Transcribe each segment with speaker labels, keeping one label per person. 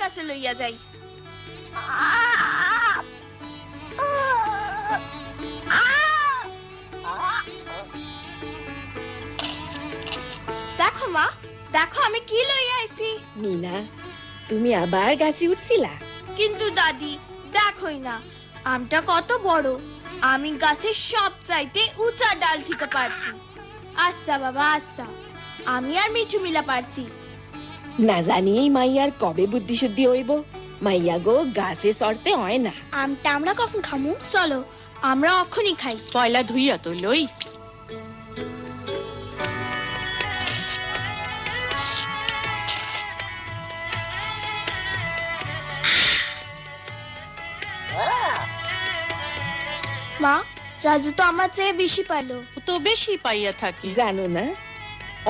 Speaker 1: কাছে লইয়া যাই। দেখো মা, দেখো আমি কি লইয়া আইছি।
Speaker 2: মিনা, তুমি আবার গাছে উঠছিলা?
Speaker 1: কিন্তু দাদি দেখোই না আমটা কত বড়, আমি গাছের সব চাইতে উঁচা ডাল থেকে পারছি। আচ্ছা বাবা আচ্ছা, আমি আর মিঠু মিলা পারছি।
Speaker 2: না জানি এই মাইয়ার কবে বুদ্ধি শুদ্ধি হইব। মাইয়া গো, গাছে চড়তে হয় না।
Speaker 1: আমটা আমরা কখন খামু? চলো আমরা অখনই খাই।
Speaker 3: পয়লা ধুইয়া তো লই।
Speaker 1: মা, রাজু তো আমার চেয়ে বেশি পাইলো।
Speaker 3: ও তো বেশি পাইয়া থাকে।
Speaker 2: জানো না,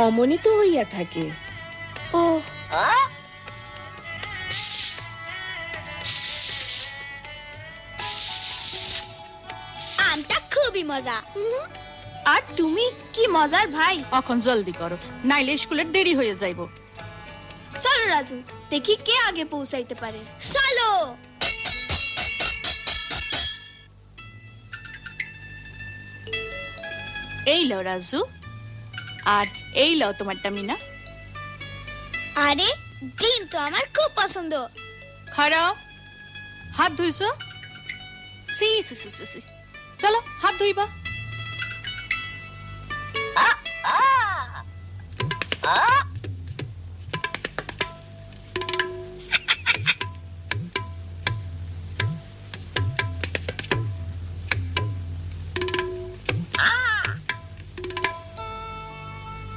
Speaker 2: অমনি তো হইয়া থাকে।
Speaker 1: ও আমটা খুবই মজা। আর তুমি কি মজার ভাই।
Speaker 3: এখন জলদি করো, নাইলে স্কুলের দেরি হয়ে যাইব।
Speaker 1: চলো রাজু, দেখি কে আগে পৌঁছাইতে পারে। চলো।
Speaker 3: এই লও রাজু, আর এই লও তোমারটা মিনা।
Speaker 1: আরে ডিম তো আমার খুব পছন্দ।
Speaker 3: খারাপ, হাত ধুইছো? সি সি সি সি সি, চলো হাত ধুইবা।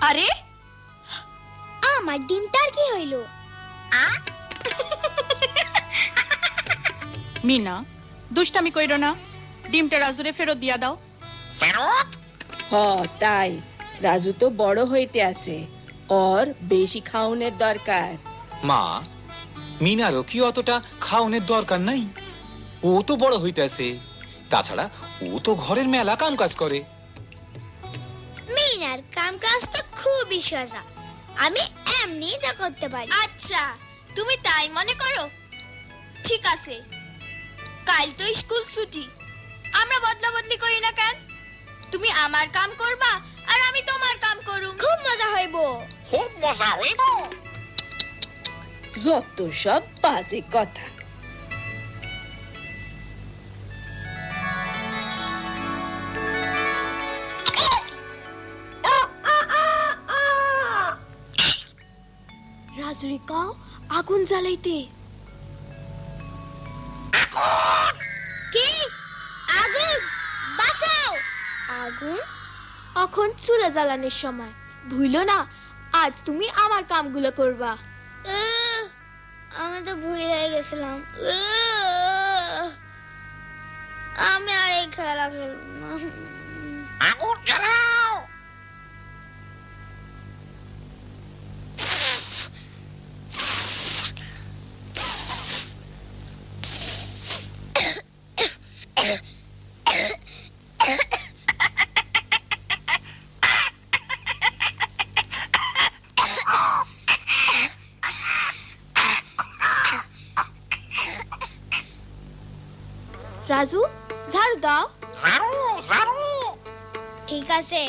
Speaker 1: আরে আমার ডিমটার কি হইল?
Speaker 3: মিনা, দুষ্টামি কইরো না, ডিমটা রাজুরে ফেরত দিয়া দাও।
Speaker 2: হ তাই, রাজু তো বড় হইতে আছে, ওর বেশি খাওনের দরকার।
Speaker 4: মা, মিনারও কি অতটা খাওনের দরকার নাই? ও তো বড় হইতেছে, তাছাড়া ও তো ঘরের মেলা কাম কাজ করে।
Speaker 1: মিনার কাম কাজ তো খুবই সোজা, আমি এমনি তা করতে পারি। আচ্ছা, তুমি তাই মনে করো? ঠিক আছে, কাল তো স্কুল ছুটি, আমরা বদলা বদলি করি না কেন? তুমি আমার কাম করবা আর আমি তোমার কাম করুম। খুব মজা হইব।
Speaker 5: খুব মজা হইব।
Speaker 2: যত সব বাজে কথা।
Speaker 1: রাজুরি কাও আগুন জ্বালাইতে। কি আগুন? বাঁচাও! আগুন এখন চুলা জ্বালানোর সময়, ভুলো না আজ তুমি আমার কামগুলো করবা। আমি তো ভুল হয়ে গেছিলাম, আমি আর এই খেলা খেলব না।
Speaker 5: আগুন জ্বালাও।
Speaker 1: রাজু, ঝাড়ু দাও।
Speaker 5: ঝাড়ু ঝাড়ু।
Speaker 1: ঠিক আছে।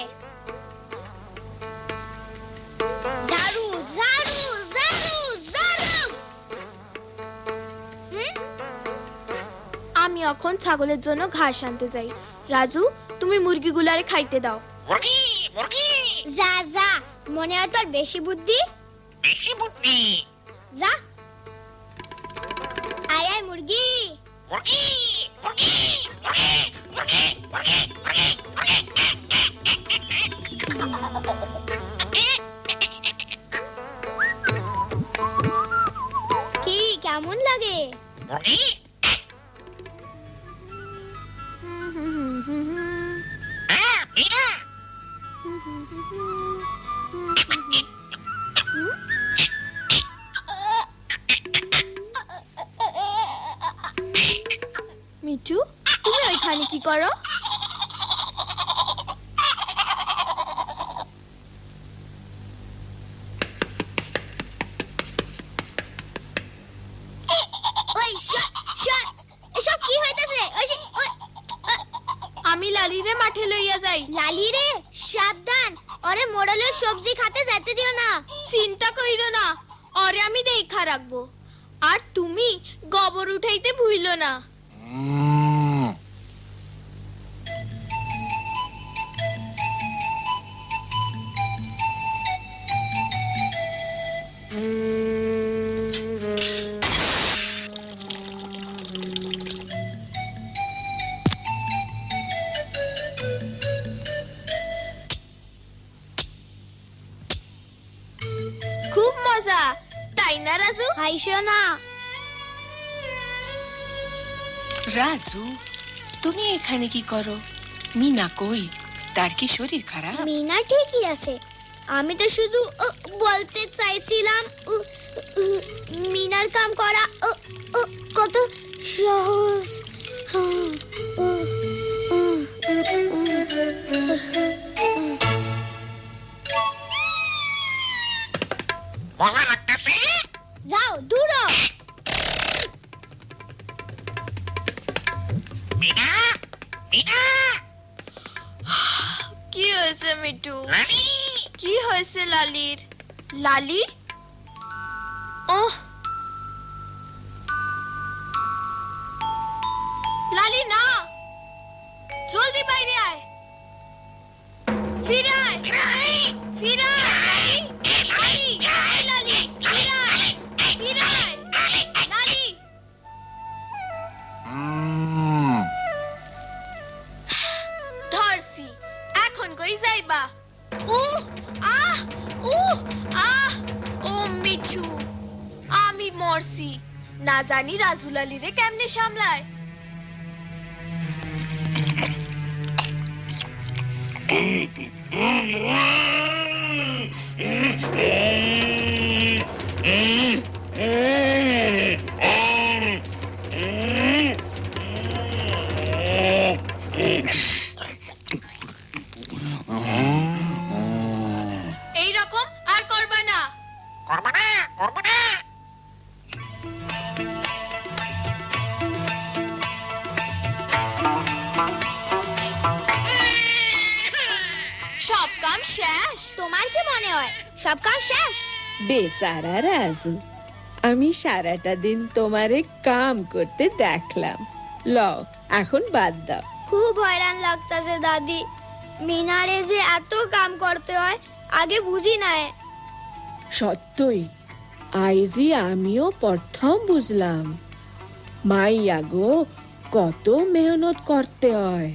Speaker 1: ঝাড়ু ঝাড়ু ঝাড়ু ঝাড়ু। আমি এখন ছাগলের জন্য ঘাস আনতে যাই। রাজু, তুমি মুরগিগুলারে খাইতে দাও।
Speaker 5: মুরগি মুরগি।
Speaker 1: যা যা, মনে হয় তোর বেশি বুদ্ধি।
Speaker 5: বেশি বুদ্ধি।
Speaker 1: যা। আয় আয় মুরগি।
Speaker 5: মুরগি মুরগি মুরগি মুরগি মুরগি মুরগি
Speaker 1: কি কেমন লাগে?
Speaker 5: মুরগি। মিনা।
Speaker 1: মিঠু, তুমি ওইখানে কি করো? লালিরে মাঠে লইয়া যাই। লালি রে সাবধান, ওরে মোড়লের সবজি খাতে যেতে দিও না। চিন্তা কইরো না, ওরে আমি দেখা রাখবো। আর তুমি গোবর উঠাইতে ভুইলো না। খুব মজা, তাই না রাজু? হাইশো না।
Speaker 2: রাজু, তুমি এখানে কি করো? মিনা কই? তার কি শরীর খারাপ?
Speaker 1: মিনা ঠিকই আছে। আমি তো শুধু বলতে চাইছিলাম মিনার কাম করা কত সহজ।
Speaker 5: মজা লাগতেছে?
Speaker 1: যাও দূর হ।
Speaker 5: মিনা, মিনা,
Speaker 1: কি হয়েছে মিঠু?
Speaker 5: লালি,
Speaker 1: কি হয়েছে লালির? লালি? ওহ, লালি না, জলদি বাইরে আয়। ফিরে আয়, ফিরে আয় লালি, লালি, লালি, ফিরে আয়, ফিরে আয় লালি। ধরছি, এখন কই যাইবা? উহ, আহ, উহ, আহ, ও মিঠু, আমি মরছি। না জানি রাজু লালিরে কেমনে সামলায়। এই রকম আর করবা না।
Speaker 5: করবো না, করবো না।
Speaker 1: সব কাম শেষ? তোমার কি মনে হয় সব কাম শেষ?
Speaker 2: বেচারা রাজু, আমি সারাটা দিন তোমারে কাম করতে দেখলাম। লও, এখন বাদ দাও।
Speaker 1: খুব হয়রান লাগতাছে দাদি। মিনারে যে এত কাম করতে হয় আগে বুঝি নাই।
Speaker 2: সত্যই, আইজি আমিও প্রথম বুঝলাম। মাইয়া গো, কত মেহনত করতে হয়।